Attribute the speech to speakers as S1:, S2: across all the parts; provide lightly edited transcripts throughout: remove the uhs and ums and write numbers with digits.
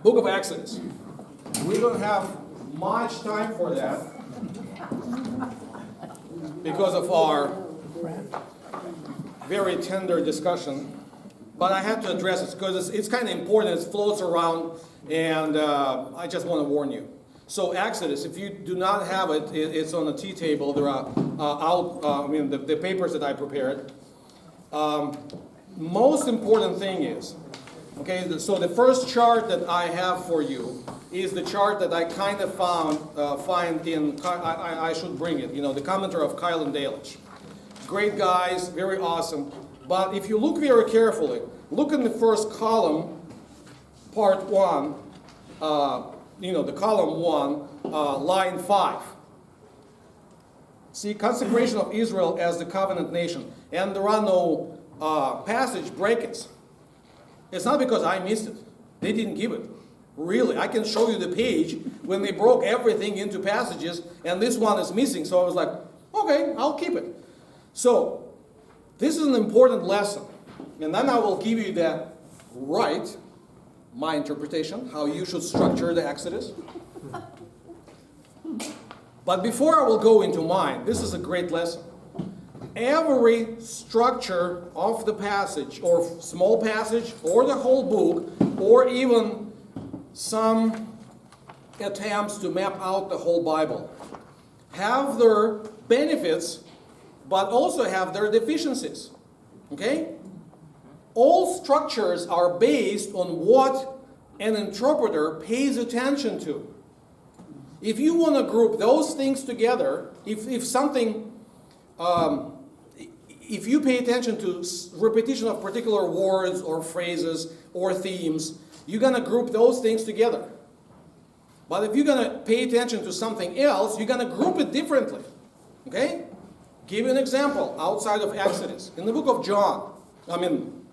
S1: Book of Exodus. We don't have much time for that because of our very tender discussion. But I have to address it because it's kind of important. It floats around, and I just want to warn you. So Exodus, if you do not have it, it's on the tea table. There are the papers that I prepared. Most important thing is, okay, so the first chart that I have for you is the chart that I kind of find in, I should bring it, the commentary of Kyle and Dalish. Great guys, very awesome. But if you look very carefully, look in the first column, part 1, the column 1, line 5. See, consecration of Israel as the covenant nation. And there are no passage breakers. It's not because I missed it. They didn't give it. Really, I can show you the page when they broke everything into passages, and this one is missing. So I was like, okay, I'll keep it. So, this is an important lesson. And then I will give you that my interpretation, how you should structure the Exodus. But before I will go into mine, this is a great lesson. Every structure of the passage, or small passage, or the whole book, or even some attempts to map out the whole Bible, have their benefits, but also have their deficiencies. Okay? All structures are based on what an interpreter pays attention to. If you want to group those things together, if you pay attention to repetition of particular words or phrases or themes, you're going to group those things together. But if you're going to pay attention to something else, you're going to group it differently. Okay? Give you an example outside of Exodus. In the book of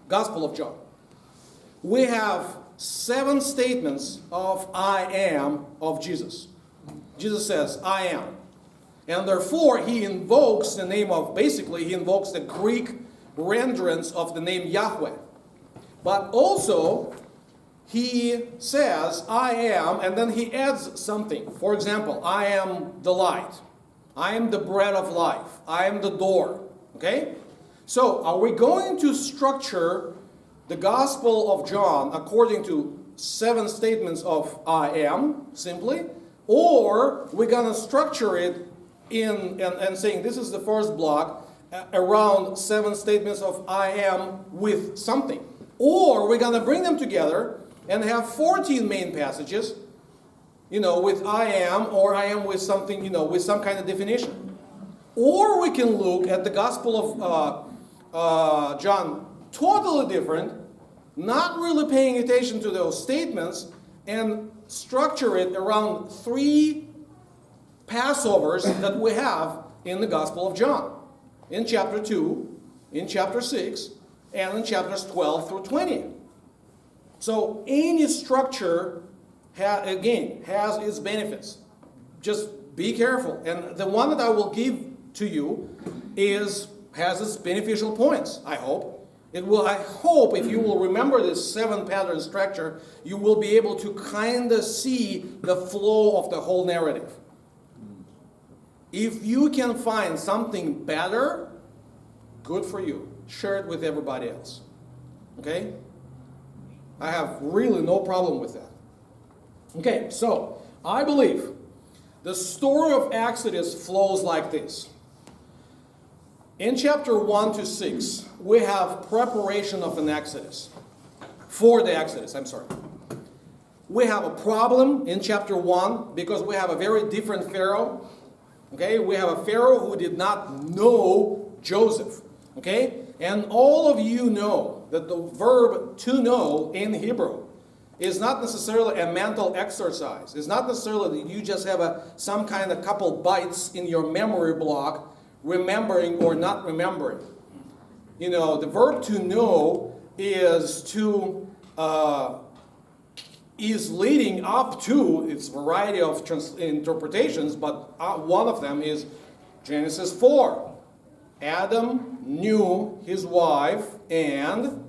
S1: Gospel of John, we have 7 statements of I am of Jesus. Jesus says, I am. And therefore, he invokes the name of, he invokes the Greek renderance of the name Yahweh. But also, he says, I am, and then he adds something. For example, I am the light. I am the bread of life. I am the door. Okay? So, are we going to structure the Gospel of John according to 7 statements of I am, simply? Or we're going to structure it and saying this is the first block around 7 statements of I am with something? Or we're going to bring them together and have 14 main passages, with I am, or I am with something, with some kind of definition. Or we can look at the Gospel of John, totally different, not really paying attention to those statements, and structure it around 3 Passovers that we have in the Gospel of John. In chapter 2, in chapter 6, and in chapters 12 through 20. So any structure, has its benefits. Just be careful. And the one that I will give to you has its beneficial points, I hope. I hope if you will remember this 7 pattern structure, you will be able to kind of see the flow of the whole narrative. If you can find something better, good for you. Share it with everybody else. Okay? I have really no problem with that. Okay, so I believe the story of Exodus flows like this. In chapter 1 to 6, we have preparation of an Exodus. For the Exodus, We have a problem in chapter 1 because we have a very different Pharaoh. Okay, we have a Pharaoh who did not know Joseph. Okay, and all of you know that the verb to know in Hebrew is not necessarily a mental exercise. It's not necessarily that you just have some kind of couple bytes in your memory block, remembering or not remembering. The verb to know is leading up to its variety of interpretations, but one of them is Genesis 4. Adam knew his wife, and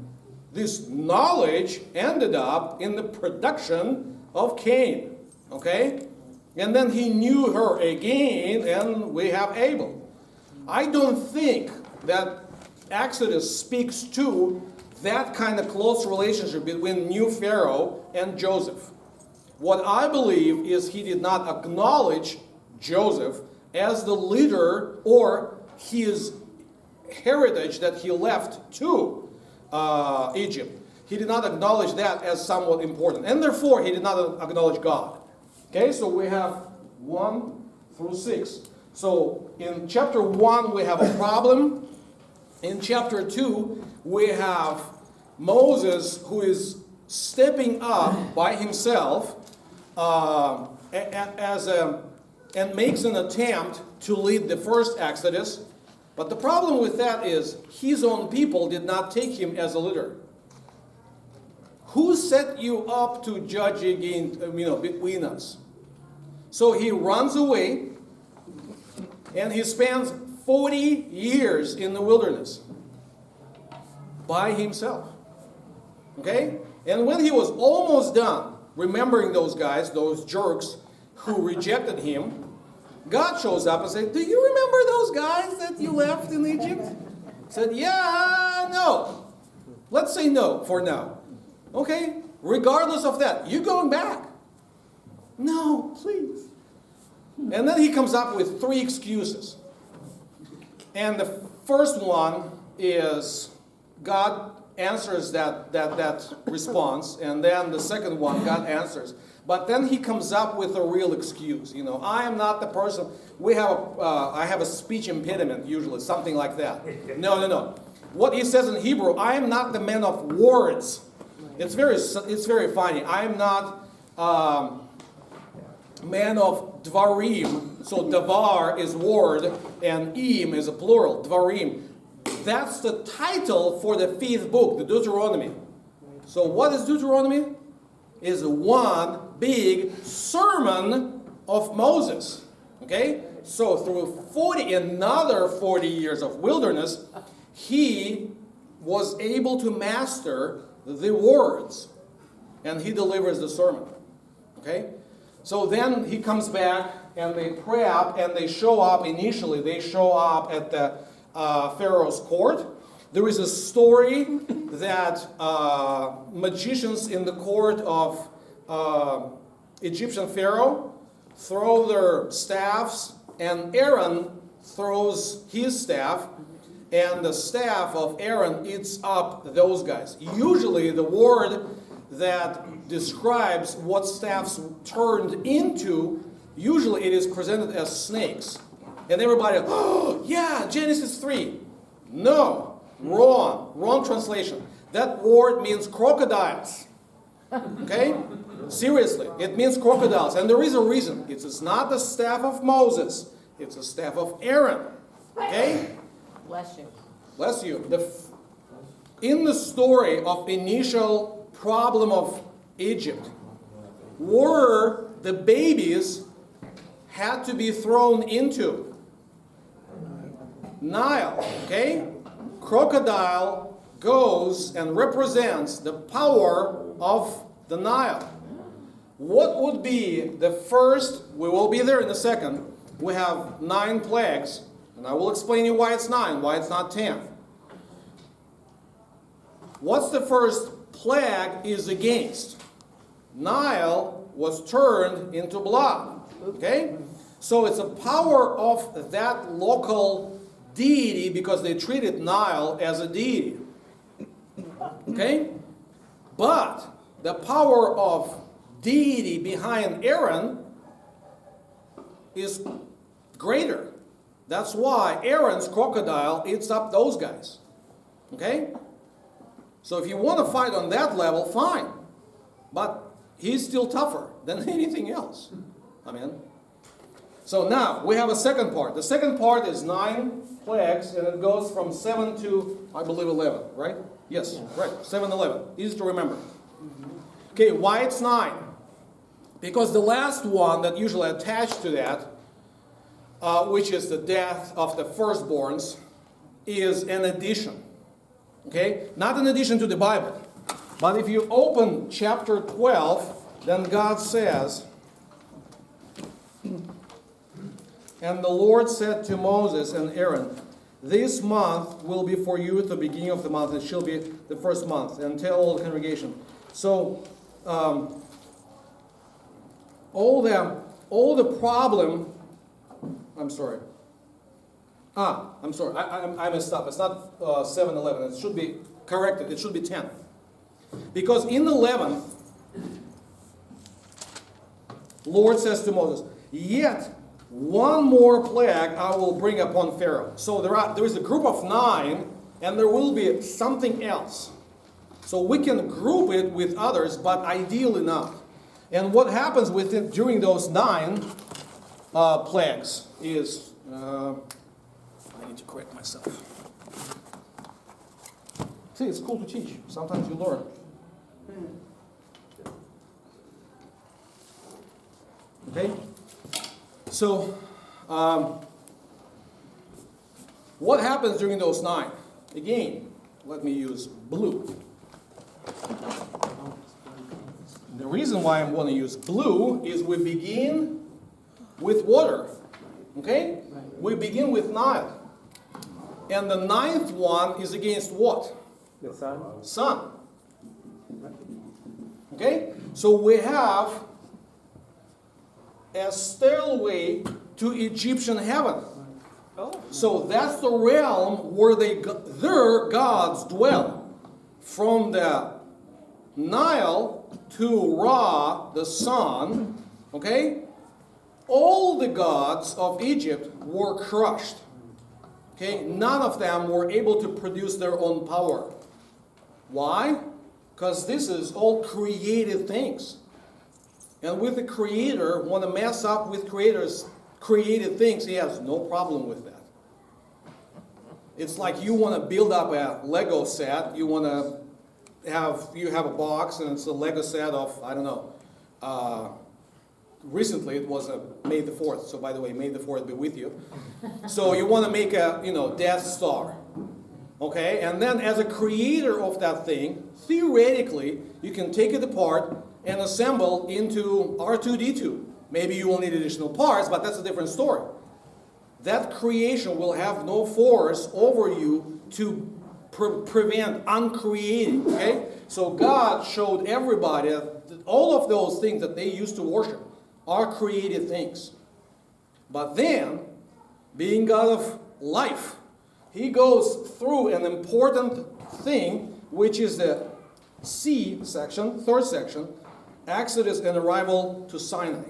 S1: this knowledge ended up in the production of Cain. Okay? And then he knew her again, and we have Abel. I don't think that Exodus speaks to that kind of close relationship between new Pharaoh and Joseph. What I believe is he did not acknowledge Joseph as the leader or his heritage that he left to Egypt. He did not acknowledge that as somewhat important. And therefore, he did not acknowledge God. Okay, so we have 1 through 6. So in chapter 1, we have a problem. In chapter 2, we have Moses who is stepping up by himself and makes an attempt to lead the first Exodus. But the problem with that is his own people did not take him as a leader. Who set you up to judge again, between us? So he runs away, and he spends 40 years in the wilderness by himself. Okay? And when he was almost done, remembering those guys, those jerks who rejected him, God shows up and said, "Do you remember those guys that you left in Egypt?" He said, "Yeah, no. Let's say no for now. Okay? Regardless of that, you going back?" "No, please." And then he comes up with 3 excuses. And the first one is God answers that response, and then the second one, God answers. But then he comes up with a real excuse. I am not the person. I have a speech impediment usually, something like that. No. What he says in Hebrew, I am not the man of words. It's very funny. I am not man of dvarim. So davar is word, and im is a plural. Dvarim. That's the title for the 5th book, the Deuteronomy. So what is Deuteronomy? Is one big sermon of Moses. Okay? So through another 40 years of wilderness, he was able to master the words. And he delivers the sermon. Okay? So then he comes back, and they prep, and they show up initially. They show up at the Pharaoh's court. There is a story that magicians in the court of Egyptian Pharaoh throw their staffs, and Aaron throws his staff, and the staff of Aaron eats up those guys. Usually the word that describes what staffs turned into, usually it is presented as snakes. And everybody, "Oh, yeah, Genesis 3. No, wrong translation. That word means crocodiles. Okay? Seriously, it means crocodiles. And there is a reason. It's not the staff of Moses. It's the staff of Aaron. Okay?
S2: Bless you.
S1: Bless you. In the story of initial problem of Egypt, were the babies had to be thrown into Nile. Okay? Crocodile goes and represents the power of the Nile. What would be the first? We will be there in a second. We have 9 plagues, and I will explain you why it's 9, why it's not 10. What's the first plague is against? Nile was turned into blood. Okay? So it's a power of that local deity, because they treated Nile as a deity. Okay? But the power of deity behind Aaron is greater. That's why Aaron's crocodile eats up those guys. Okay? So if you want to fight on that level, fine. But he's still tougher than anything else. Amen. So now we have a second part. The second part is 9 plagues, and it goes from 7 to, I believe, 11, right? Yes, right. 7, 11. Easy to remember. Okay, why it's 9? Because the last one that usually attached to that, which is the death of the firstborns, is an addition. Okay? Not in addition to the Bible. But if you open chapter 12, then God says, and the Lord said to Moses and Aaron, this month will be for you the beginning of the month. It shall be the first month. And tell all the congregation. So, all the problem, I'm sorry. I'm sorry. I messed up. It's not 7-11. It should be corrected. It should be 10. Because in the 11th, Lord says to Moses, yet one more plague I will bring upon Pharaoh. So there is a group of 9, and there will be something else. So we can group it with others, but ideally not. And what happens with it during those 9 plagues is, I need to correct myself. See, it's cool to teach. Sometimes you learn. Okay? So, what happens during those 9? Again, let me use blue. The reason why I'm going to use blue is we begin with water. Okay? We begin with Nile. And the 9th one is against what?
S2: The sun.
S1: Sun. Okay? So we have a stairway to Egyptian heaven. So that's the realm where their gods dwell. From the Nile to Ra, the sun, okay? All the gods of Egypt were crushed. Okay? None of them were able to produce their own power. Why? Because this is all created things. And with the Creator, want to mess up with Creator's created things, he has no problem with that. It's like you want to build up a Lego set. You want to have a box, and it's a Lego set of, I don't know. Recently it was May the 4th. So by the way, May the 4th be with you. So you want to make a Death Star. Okay? And then as a creator of that thing, theoretically, you can take it apart and assemble into R2-D2. Maybe you will need additional parts, but that's a different story. That creation will have no force over you to prevent uncreating. Okay? So God showed everybody that all of those things that they used to worship are created things. But then, being God of life, he goes through an important thing, which is the C section, 3rd section, Exodus and arrival to Sinai.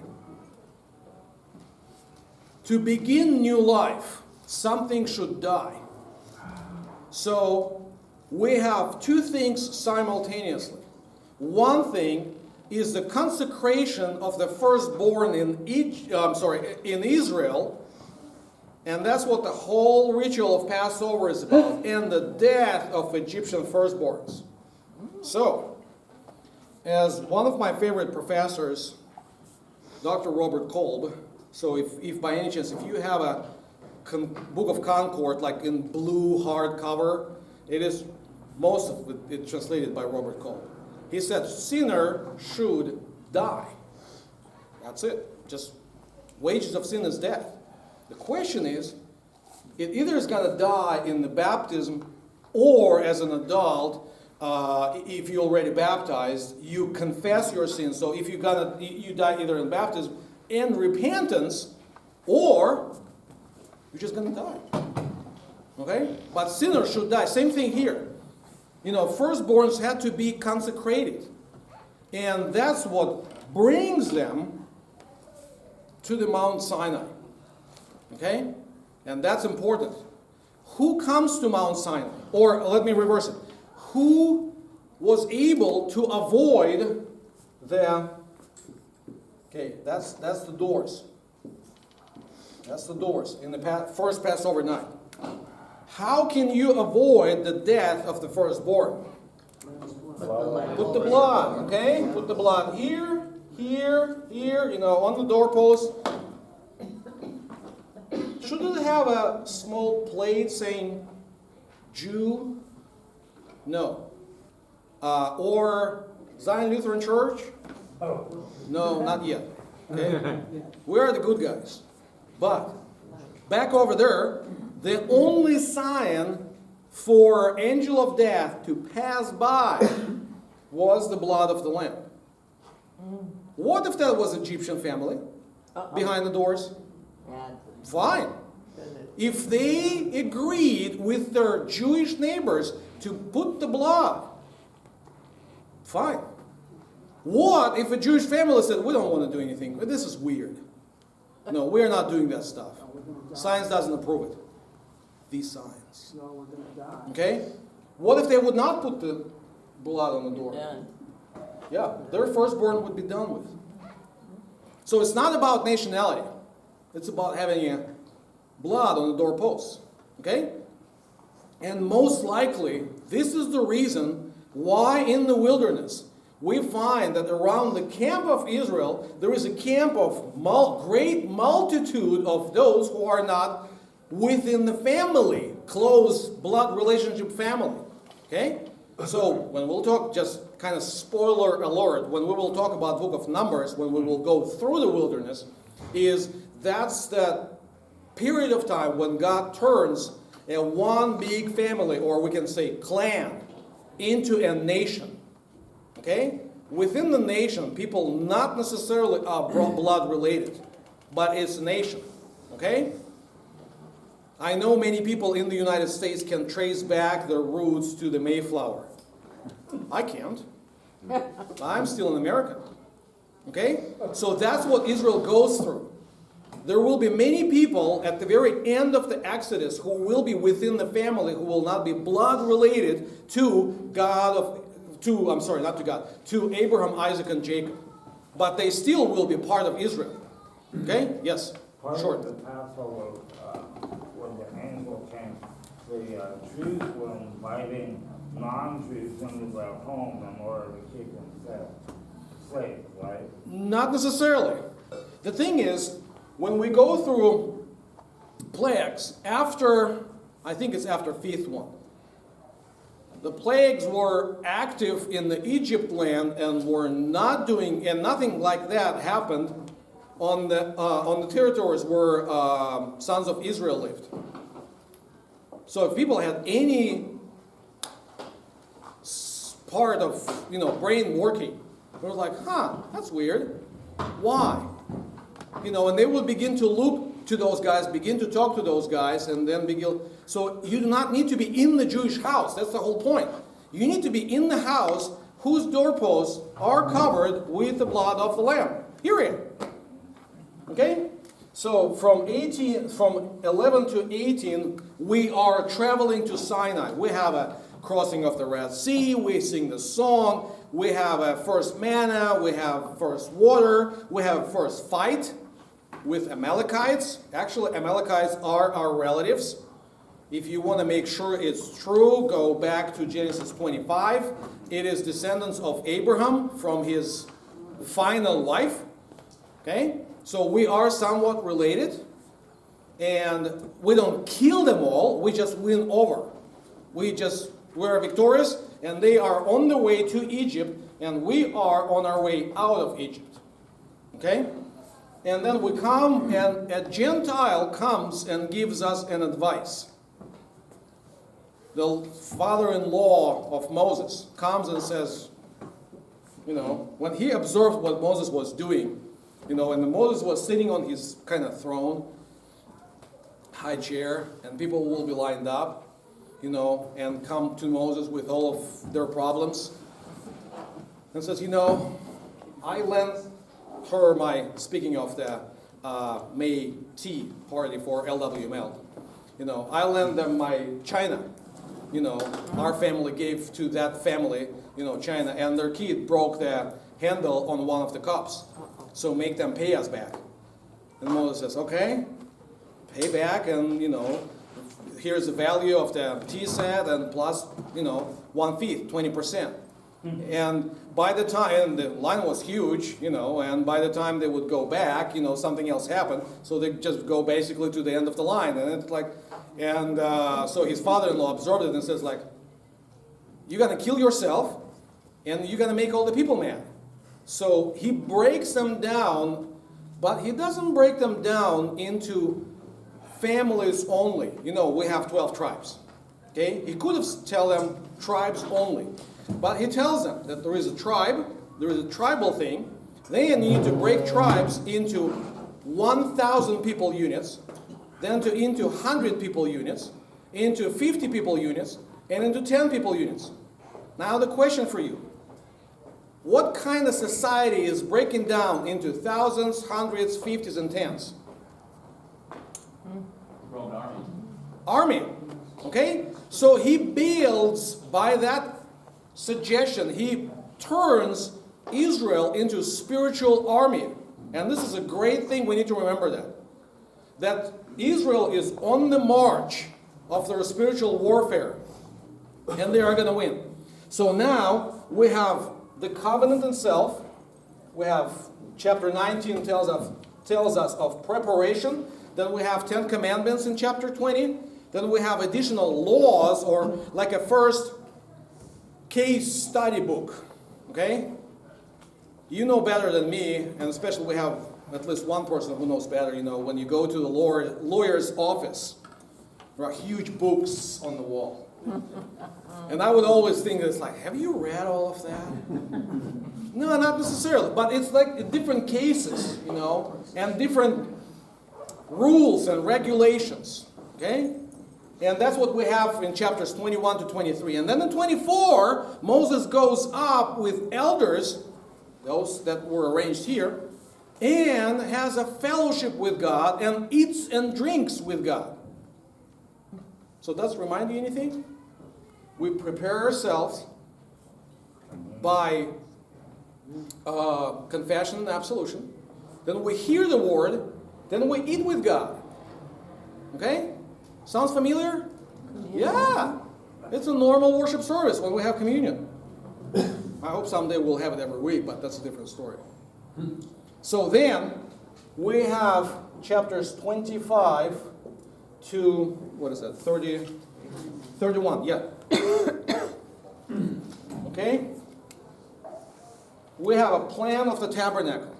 S1: To begin new life, something should die. So we have 2 things simultaneously. One thing is the consecration of the firstborn in Israel, and that's what the whole ritual of Passover is about, and the death of Egyptian firstborns. So, as one of my favorite professors, Dr. Robert Kolb, so if by any chance, if you have a Book of Concord, like in blue hardcover, it is, most of it translated by Robert Kolb. He said, sinner should die. That's it. Just wages of sin is death. The question is, it either is going to die in the baptism, or as an adult, if you're already baptized, you confess your sins. So if you die either in baptism and repentance, or you're just going to die. Okay? But sinners should die. Same thing here. Firstborns had to be consecrated. And that's what brings them to the Mount Sinai. Okay? And that's important. Who comes to Mount Sinai? Or let me reverse it. Who was able to avoid okay, that's the doors. That's the doors in the first Passover night. How can you avoid the death of the firstborn? Put the blood, okay? Put the blood here, here, here, on the doorpost. Shouldn't it have a small plate saying Jew No. Or Zion Lutheran Church?
S2: Oh.
S1: No, not yet. Okay? We are the good guys. But back over there, the only sign for angel of death to pass by was the blood of the lamb. What if that was Egyptian family behind the doors? Fine. If they agreed with their Jewish neighbors to put the blood, fine. What if a Jewish family said, we don't want to do anything, this is weird. No, we're not doing that stuff. Science doesn't approve it. These signs. Okay? What if they would not put the blood on the door? Yeah, their firstborn would be done with. So it's not about nationality. It's about having blood on the doorposts. Okay? And most likely, this is the reason why in the wilderness we find that around the camp of Israel, there is a camp of great multitude of those who are not within the family, close blood relationship family. Okay? So when we'll talk, just kind of spoiler alert, when we will talk about Book of Numbers, when we will go through the wilderness, that's the period of time when God turns a one big family, or we can say clan, into a nation. Okay? Within the nation, people not necessarily are blood related, but it's a nation. Okay? I know many people in the United States can trace back their roots to the Mayflower. I can't. I'm still an American. Okay? So that's what Israel goes through. There will be many people at the very end of the Exodus who will be within the family, who will not be blood related to to Abraham, Isaac, and Jacob. But they still will be part of Israel. Okay? Yes?
S2: Part of the Passover, when the angel came, the Jews were inviting non-Jews into their home in order to keep them slaves, right?
S1: Not necessarily. The thing is, when we go through plagues, I think it's after fifth one, the plagues were active in the Egypt land and were not doing, and nothing like that happened on the territories where sons of Israel lived. So if people had any part of brain working, they were like, that's weird. Why? And they would begin to look to those guys, begin to talk to those guys, and then begin. So you do not need to be in the Jewish house. That's the whole point. You need to be in the house whose doorposts are covered with the blood of the Lamb. Period. Okay? So from 11 to 18, we are traveling to Sinai. We have a crossing of the Red Sea. We sing the song. We have a first manna. We have first water. We have a first fight with Amalekites. Actually, Amalekites are our relatives. If you want to make sure it's true, go back to Genesis 25. It is descendants of Abraham from his final wife. Okay? So we are somewhat related. And we don't kill them all. We just win over. We're victorious. And they are on the way to Egypt. And we are on our way out of Egypt. Okay? And then we come, and a Gentile comes and gives us an advice. The father-in-law of Moses comes and says, when he observed what Moses was doing, and Moses was sitting on his kind of throne, high chair, and people will be lined up, and come to Moses with all of their problems, and says, I lent her speaking of the May tea party for LWML, I lent them my China. Our family gave to that family, China, and their kid broke the handle on one of the cups. So make them pay us back. And Moses says, okay, pay back, and, here's the value of the tea set, and plus, 1/5, 20%. And by the time, the line was huge, and by the time they would go back, something else happened. So they just go basically to the end of the line. And it's like, so his father-in-law observed it and says, like, you're going to kill yourself, and you're going to make all the people mad. So he breaks them down, but he doesn't break them down into families only. You know, we have 12 tribes. Okay? He could have tell them tribes only. But he tells them that there is a tribe, there is a tribal thing. They need to break tribes into 1,000 people units, then into 100 people units, into 50 people units, and into 10 people units. Now the question for you. What kind of society is breaking down into thousands, hundreds, fifties, and tens?
S3: Roman army.
S1: Army. Okay? So he builds, by that suggestion, he turns Israel into a spiritual army. And this is a great thing, we need to remember that. That Israel is on the march of their spiritual warfare. And they are going to win. So now we have the covenant itself. We have chapter 19 tells us of preparation. Then we have 10 commandments in chapter 20. Then we have additional laws, or like a first case study book. Okay? You know better than me, and especially we have at least one person who knows better. You know, when you go to the lawyer's office, there are huge books on the wall. And I would always think it's like, have you read all of that? No, not necessarily. But it's like different cases, you know, and different rules and regulations. Okay? And that's what we have in chapters 21 to 23. And then in 24, Moses goes up with elders, those that were arranged here, and has a fellowship with God and eats and drinks with God. So does it remind you anything? We prepare ourselves by confession and absolution. Then we hear the word. Then we eat with God. Okay? Sounds familiar? Yeah. It's a normal worship service when we have communion. I hope someday we'll have it every week, but that's a different story. So then, we have chapters 25 to, what is that, 31, yeah. Okay? We have a plan of the tabernacle.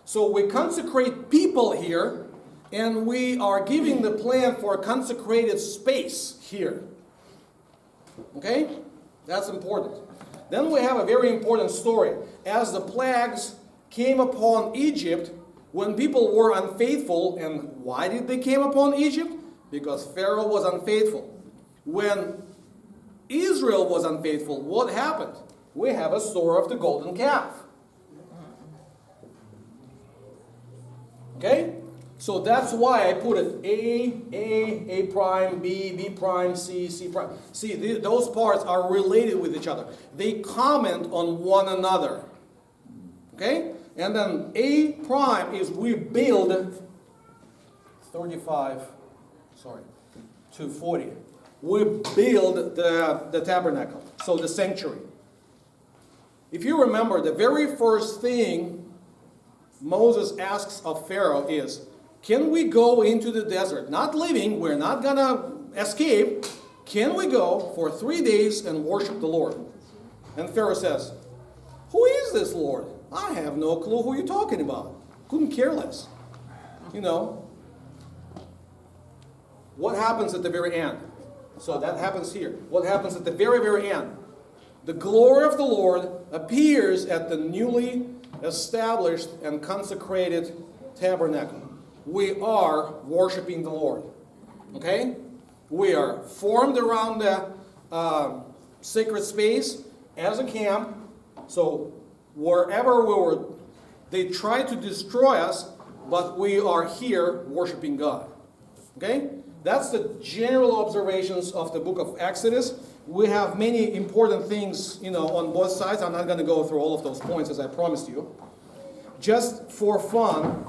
S1: So we consecrate people here, and we are giving the plan for a consecrated space here. Okay? That's important. Then we have a very important story. As the plagues came upon Egypt, when people were unfaithful, and why did they came upon Egypt? Because Pharaoh was unfaithful. When Israel was unfaithful, what happened? We have a story of the golden calf. Okay? So that's why I put it A prime, B prime, C prime. See, those parts are related with each other. They comment on one another. Okay? And then A prime is we build 35, to 40. We build the tabernacle, so the sanctuary. If you remember, the very first thing Moses asks of Pharaoh is, can we go into the desert? Not living, we're not going to escape. Can we go for 3 days and worship the Lord? And Pharaoh says, who is this Lord? I have no clue who you're talking about. Couldn't care less. You know. What happens at the very end? So that happens here. What happens at the very, very end? The glory of the Lord appears at the newly established and consecrated tabernacle. We are worshiping the Lord. Okay? We are formed around the sacred space as a camp. So wherever we were, they tried to destroy us, but we are here worshiping God. Okay? That's the general observations of the book of Exodus. We have many important things, on both sides. I'm not going to go through all of those points as I promised you. Just for fun,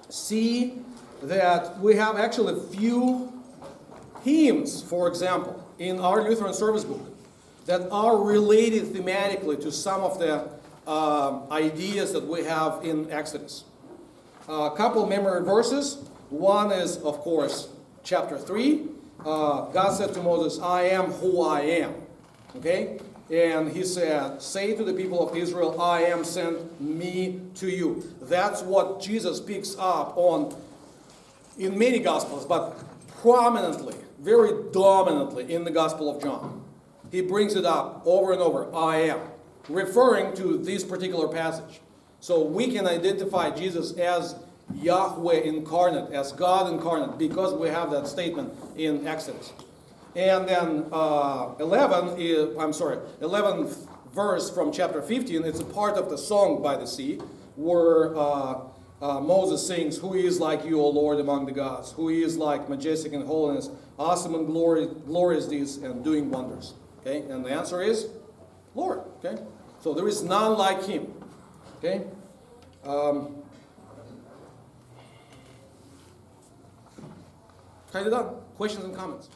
S1: see that we have actually a few hymns, for example, in our Lutheran service book that are related thematically to some of the ideas that we have in Exodus. A couple memory verses. One is, of course, chapter 3. God said to Moses, I am who I am. Okay? And he said, say to the people of Israel, I am sent me to you. That's what Jesus picks up on in many Gospels, but prominently, very dominantly in the Gospel of John. He brings it up over and over, I am, referring to this particular passage. So we can identify Jesus as Yahweh incarnate, as God incarnate, because we have that statement in Exodus. And then 11th verse from chapter 15, it's a part of the song by the sea, where Moses sings, who is like you, O Lord, among the gods? Who is like majestic in holiness, awesome in glorious deeds, and doing wonders? Okay, and the answer is Lord. Okay, so there is none like him. Okay. Kind of done. Questions and comments?